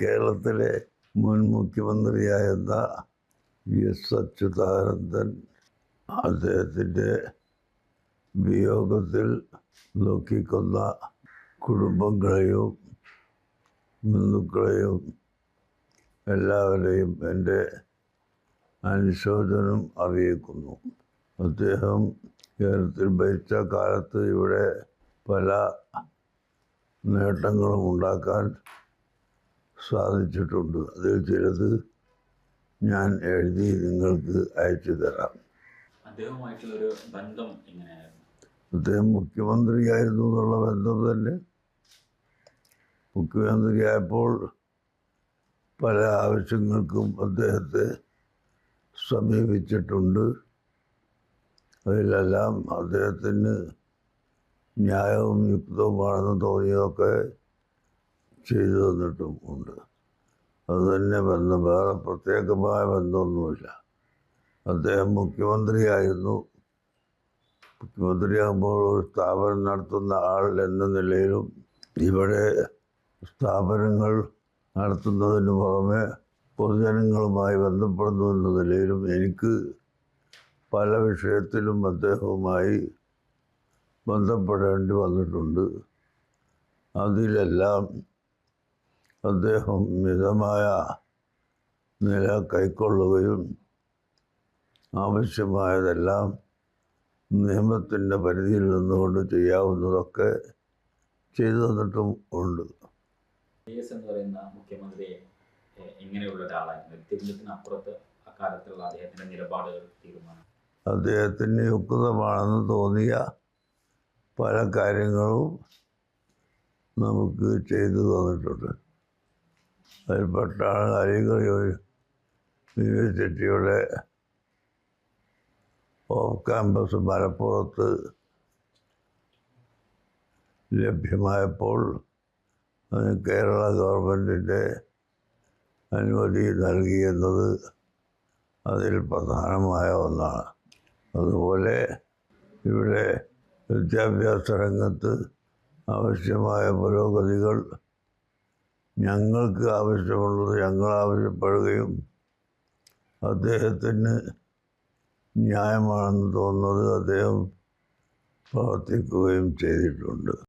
കേരളത്തിലെ മുൻ മുഖ്യമന്ത്രിയായിരുന്ന എസ് അച്യുതാനന്ദൻ അദ്ദേഹത്തിൻ്റെ വിയോഗത്തിൽ ദുഃഖിക്കുന്ന കുടുംബങ്ങളെയും ബന്ധുക്കളെയും എല്ലാവരെയും എൻ്റെ അനുശോചനം അറിയിക്കുന്നു. അദ്ദേഹം കേരളത്തിൽ ഭരിച്ച കാലത്ത് ഇവിടെ പല നേട്ടങ്ങളും ഉണ്ടാക്കാൻ സാധിച്ചിട്ടുണ്ട്. അതിൽ ചിലത് ഞാൻ എഴുതി നിങ്ങൾക്ക് അയച്ചു തരാം. അദ്ദേഹവുമായിട്ടുള്ളൊരു ബന്ധം എങ്ങനെയായിരുന്നു? അദ്ദേഹം മുഖ്യമന്ത്രിയായിരുന്നു എന്നുള്ള ബന്ധം തന്നെ. മുഖ്യമന്ത്രിയായപ്പോൾ പല ആവശ്യങ്ങൾക്കും അദ്ദേഹത്തെ സമീപിച്ചിട്ടുണ്ട്. അതിലെല്ലാം അദ്ദേഹത്തിന് ന്യായവും യുക്തവുമാണെന്ന് തോന്നിയൊക്കെ ചെയ്തു തന്നിട്ടും ഉണ്ട്. അതുതന്നെ ബന്ധം, വേറെ പ്രത്യേകമായ ബന്ധമൊന്നുമില്ല. അദ്ദേഹം മുഖ്യമന്ത്രിയായിരുന്നു. മുഖ്യമന്ത്രിയാകുമ്പോൾ ഒരു സ്ഥാപനം നടത്തുന്ന ആൾ എന്ന നിലയിലും ഇവിടെ സ്ഥാപനങ്ങൾ നടത്തുന്നതിന് പുറമെ പൊതുജനങ്ങളുമായി ബന്ധപ്പെടുന്നു എന്ന നിലയിലും എനിക്ക് പല വിഷയത്തിലും അദ്ദേഹവുമായി ബന്ധപ്പെടേണ്ടി വന്നിട്ടുണ്ട്. അതിലെല്ലാം അദ്ദേഹം മിതമായ നില കൈക്കൊള്ളുകയും ആവശ്യമായതെല്ലാം നിയമത്തിൻ്റെ പരിധിയിൽ നിന്നുകൊണ്ട് ചെയ്യാവുന്നതൊക്കെ ചെയ്തു തന്നിട്ടും ഉണ്ട്. എന്ന് പറയുന്ന മുഖ്യമന്ത്രിയെ എങ്ങനെയുള്ള ഒരാളായിരുന്നു? വ്യക്തിബന്ധത്തിനപ്പുറത്ത് അക്കാലത്തുള്ള അദ്ദേഹത്തിൻ്റെ നിലപാടുകൾ തീരുമാനം അദ്ദേഹത്തിന് യുക്തമാണെന്ന് തോന്നിയ പല കാര്യങ്ങളും നമുക്ക് ചെയ്തു തന്നിട്ടുണ്ട്. അതിൽപ്പെട്ടാണ് അലിഗഡ് യൂണിവേഴ്സിറ്റിയുടെ ഓഫ് ക്യാമ്പസ് മലപ്പുറത്ത് ലഭ്യമായപ്പോൾ അതിന് കേരള ഗവൺമെൻറ്റിൻ്റെ അനുമതി നൽകിയെന്നത് അതിൽ പ്രധാനമായ ഒന്നാണ്. അതുപോലെ ഇവിടെ വിദ്യാഭ്യാസ രംഗത്ത് ആവശ്യമായ പുരോഗതികൾ ഞങ്ങൾക്ക് ആവശ്യമുള്ളത് ഞങ്ങൾ ആവശ്യപ്പെടുകയും അദ്ദേഹത്തിന് ന്യായമാണെന്ന് തോന്നുന്നത് അദ്ദേഹം പ്രവർത്തിക്കുകയും ചെയ്തിട്ടുണ്ട്.